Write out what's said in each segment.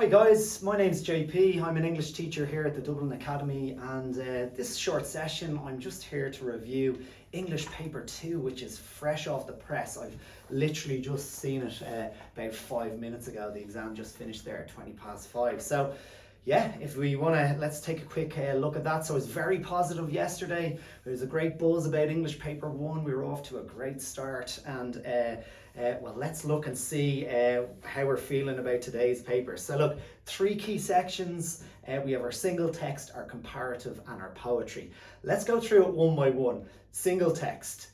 Hi guys, my name's JP. I'm an English teacher here at the Dublin Academy, and this short session I'm just here to review English Paper 2, which is fresh off the press. I've literally just seen it about 5 minutes ago. The exam just finished there at 5:20. So yeah, if we want to, let's take a quick look at that. So it was very positive yesterday. There was a great buzz about English Paper 1. We were off to a great start, and well, let's look and see how we're feeling about today's paper. So look, 3 key sections. We have our single text, our comparative, and our poetry. Let's go through it one by one. Single text,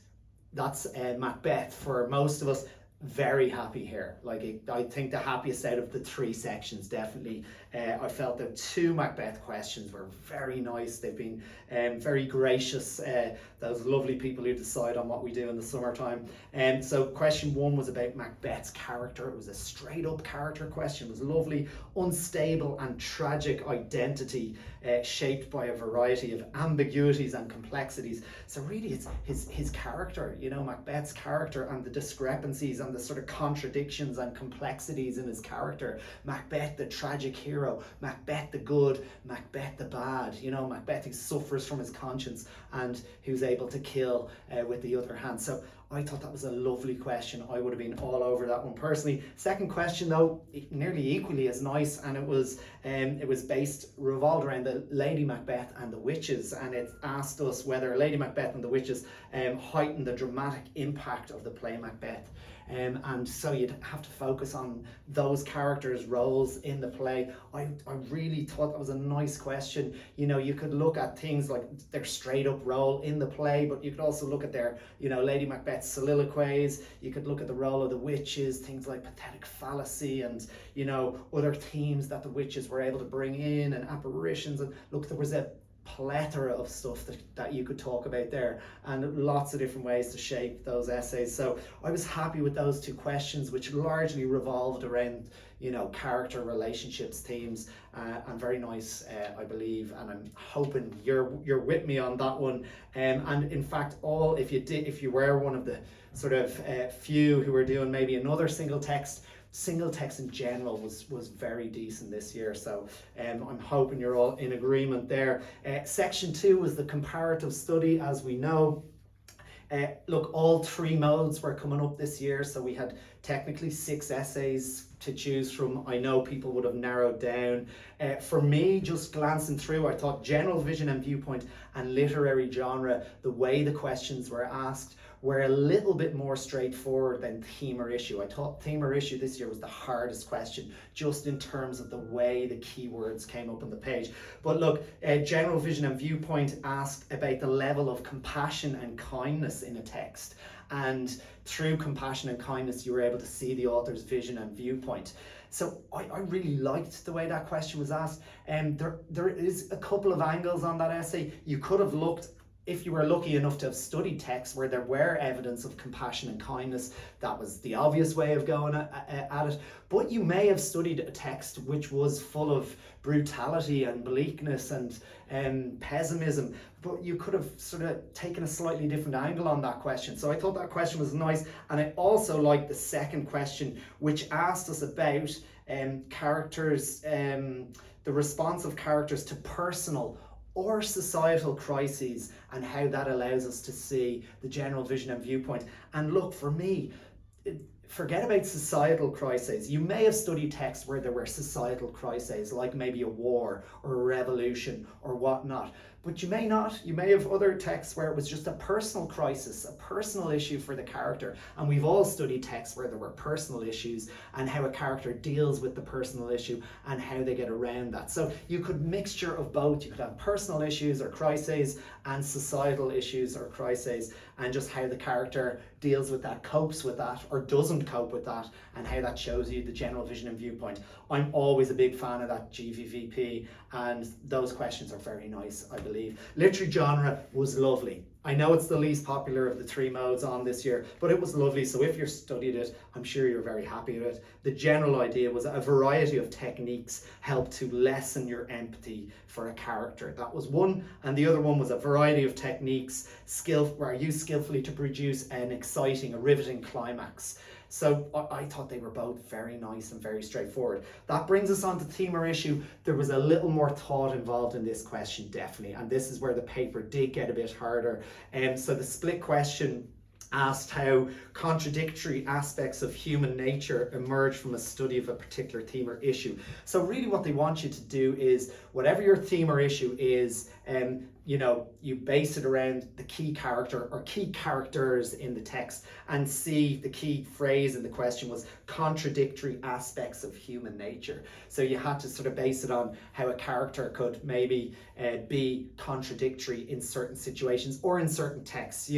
that's Macbeth. For most of us, very happy here. I think the happiest out of the 3 sections, definitely. I felt the 2 Macbeth questions were very nice. They've been very gracious, those lovely people who decide on what we do in the summertime. So question 1 was about Macbeth's character. It was a straight up character question. It was lovely, unstable and tragic identity, shaped by a variety of ambiguities and complexities. So really it's his character, you know, Macbeth's character, and the discrepancies and the sort of contradictions and complexities in his character. Macbeth, the tragic hero, Macbeth the good, Macbeth the bad, you know, Macbeth who suffers from his conscience and who's able to kill with the other hand. So I thought that was a lovely question. I would have been all over that one personally. Second question though, nearly equally as nice, and it was revolved around the Lady Macbeth and the witches, and it asked us whether Lady Macbeth and the witches heightened the dramatic impact of the play Macbeth. And so you'd have to focus on those characters' roles in the play. I really thought that was a nice question. You know, you could look at things like their straight up role in the play, but you could also look at their, you know, Lady Macbeth's soliloquies. You could look at the role of the witches, things like pathetic fallacy and, you know, other themes that the witches were able to bring in, and apparitions. And look, there was a plethora of stuff that you could talk about there, and lots of different ways to shape those essays. So I was happy with those 2 questions, which largely revolved around, you know, character, relationships, themes, and very nice, I believe, and I'm hoping you're with me on that one. And in fact, if you were one of the sort of few who were doing maybe another single text in general was very decent this year. So I'm hoping you're all in agreement there. Section 2 was the comparative study, as we know. Look, all 3 modes were coming up this year, so we had technically 6 essays to choose from. I know people would have narrowed down. For me, just glancing through, I thought general vision and viewpoint and literary genre, the way the questions were asked, were a little bit more straightforward than theme or issue. I thought theme or issue this year was the hardest question, just in terms of the way the keywords came up on the page. But look, general vision and viewpoint asked about the level of compassion and kindness in a text. And through compassion and kindness, you were able to see the author's vision and viewpoint. So I really liked the way that question was asked. And there is a couple of angles on that essay. You could have looked, if you were lucky enough to have studied texts where there were evidence of compassion and kindness, that was the obvious way of going at it. But you may have studied a text which was full of brutality and bleakness and pessimism, but you could have sort of taken a slightly different angle on that question. So I thought that question was nice, and I also liked the second question, which asked us about characters, the response of characters to personal or societal crises, and how that allows us to see the general vision and viewpoint. And look, for me, forget about societal crises. You may have studied texts where there were societal crises, like maybe a war or a revolution or whatnot, but you may not. You may have other texts where it was just a personal crisis, a personal issue for the character. And we've all studied texts where there were personal issues and how a character deals with the personal issue and how they get around that. So you could mixture of both. You could have personal issues or crises and societal issues or crises, and just how the character deals with that, copes with that, or doesn't cope with that, and how that shows you the general vision and viewpoint. I'm always a big fan of that GVVP, and those questions are very nice, I believe. Literary genre was lovely. I know it's the least popular of the 3 modes on this year, but it was lovely. So if you've studied it, I'm sure you're very happy with it. The general idea was a variety of techniques help to lessen your empathy for a character. That was one. And the other one was a variety of techniques were used skillfully to produce an exciting, a riveting climax. So I thought they were both very nice and very straightforward. That brings us on to theme or issue. There was a little more thought involved in this question, definitely, and this is where the paper did get a bit harder. So the split question asked how contradictory aspects of human nature emerge from a study of a particular theme or issue. So really what they want you to do is, whatever your theme or issue is, you base it around the key character or key characters in the text, and see the key phrase in the question was contradictory aspects of human nature. So you had to sort of base it on how a character could maybe be contradictory in certain situations or in certain texts.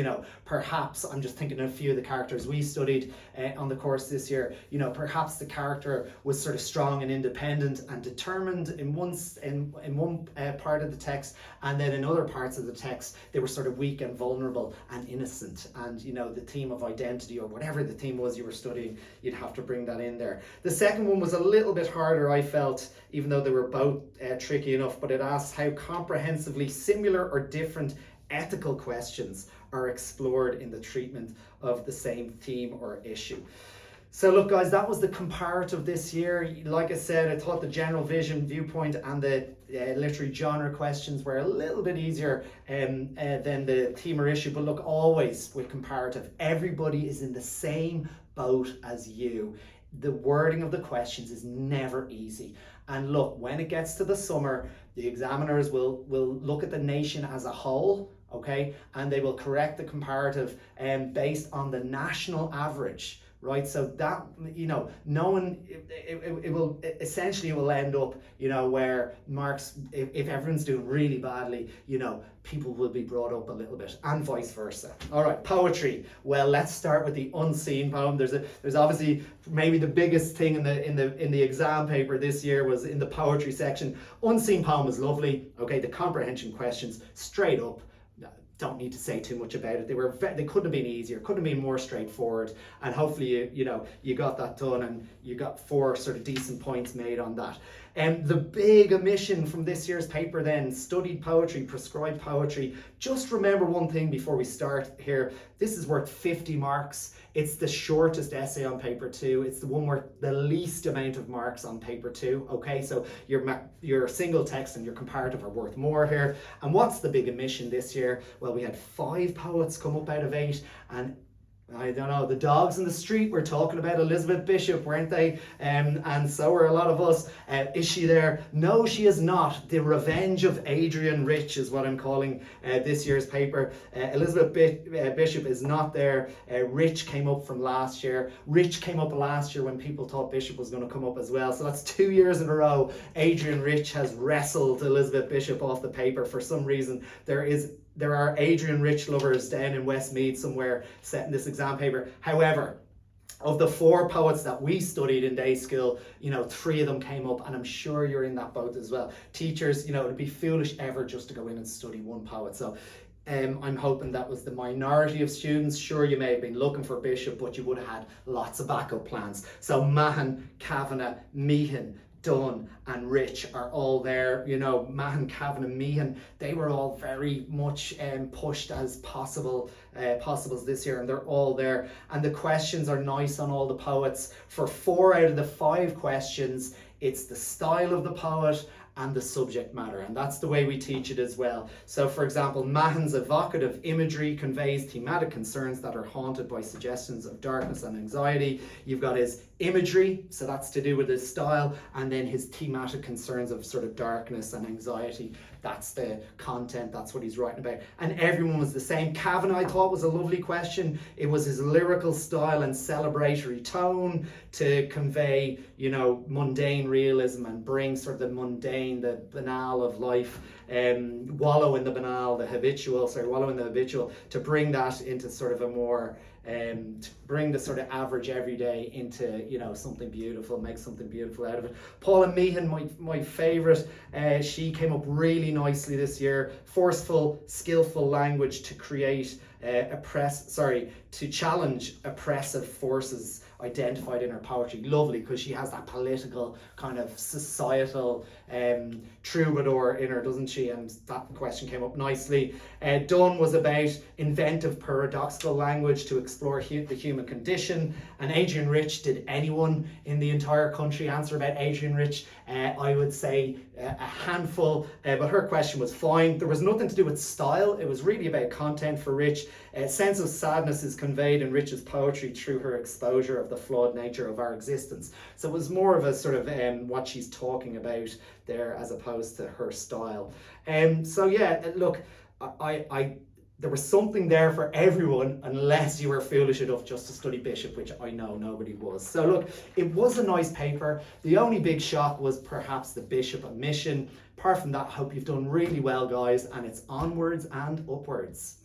Perhaps, I'm just thinking of a few of the characters we studied on the course this year, perhaps the character was sort of strong and independent and determined in one part of the text, and then in other parts of the text they were sort of weak and vulnerable and innocent. And the theme of identity, or whatever the theme was you were studying, you'd have to bring that in there. The second one was a little bit harder, I felt, even though they were both tricky enough, but it asks how comprehensively similar or different ethical questions are explored in the treatment of the same theme or issue. So look guys, that was the comparative this year. Like I said, I thought the general vision, viewpoint and the literary genre questions were a little bit easier than the theme or issue. But look, always with comparative, everybody is in the same boat as you. The wording of the questions is never easy. And look, when it gets to the summer, the examiners will look at the nation as a whole, okay? And they will correct the comparative based on the national average. Right, so that, no one, it will essentially, it will end up, where marks, if everyone's doing really badly, people will be brought up a little bit, and vice versa. All right, poetry. Well, let's start with the unseen poem. There's obviously maybe the biggest thing in the exam paper this year was in the poetry section. Unseen poem was lovely. Okay, the comprehension questions, straight up. Don't need to say too much about it. They couldn't have been easier, couldn't have been more straightforward, and hopefully you got that done and you got 4 sort of decent points made on that. The big omission from this year's paper then, studied poetry, prescribed poetry. Just remember one thing before we start here. This is worth 50 marks. It's the shortest essay on paper 2. It's the one worth the least amount of marks on paper 2. Okay, so your single text and your comparative are worth more here. And what's the big omission this year? Well, we had 5 poets come up out of 8, and I don't know, the dogs in the street were talking about Elizabeth Bishop, weren't they? And so were a lot of us. Is she there? No, she is not. The Revenge of Adrian Rich is what I'm calling this year's paper. Elizabeth Bishop is not there. Rich came up from last year. Rich came up last year when people thought Bishop was going to come up as well. So that's 2 years in a row. Adrian Rich has wrestled Elizabeth Bishop off the paper for some reason. There are Adrian Rich lovers down in Westmeath somewhere setting this exam paper. However, of the 4 poets that we studied in day school, 3 of them came up, and I'm sure you're in that boat as well. Teachers, it would be foolish ever just to go in and study 1 poet. So I'm hoping that was the minority of students. Sure, you may have been looking for Bishop, but you would have had lots of backup plans. So Mahan, Kavanagh, Meehan, Dunn and Rich are all there. Mahan, Kavanagh, Meehan, they were all very much pushed as possibles this year, and they're all there. And the questions are nice on all the poets. For 4 out of the 5 questions, it's the style of the poet and the subject matter, and that's the way we teach it as well. So for example, Mahan's evocative imagery conveys thematic concerns that are haunted by suggestions of darkness and anxiety. You've got his imagery, so that's to do with his style, and then his thematic concerns of sort of darkness and anxiety. That's the content, that's what he's writing about. And everyone was the same. Kavanagh, I thought, was a lovely question. It was his lyrical style and celebratory tone to convey, mundane realism and bring sort of the mundane, the banal of life, wallow in the habitual, to bring that into sort of a more, to bring the sort of average everyday into, something beautiful, make something beautiful out of it. Paula Meehan, my favourite, she came up really nicely this year. Forceful, skillful language to create to challenge oppressive forces identified in her poetry. Lovely, because she has that political kind of societal troubadour in her, doesn't she? And that question came up nicely. Donne was about inventive paradoxical language to explore the human condition. And Adrian Rich, did anyone in the entire country answer about Adrian Rich? I would say a handful, but her question was fine. There was nothing to do with style. It was really about content for Rich. A sense of sadness is conveyed in Rich's poetry through her exposure of the flawed nature of our existence. So it was more of a sort of what she's talking about there as opposed to her style. So yeah, look, there was something there for everyone, unless you were foolish enough just to study Bishop, which I know nobody was. So look, it was a nice paper. The only big shock was perhaps the Bishop omission. Apart from that, I hope you've done really well, guys, and it's onwards and upwards.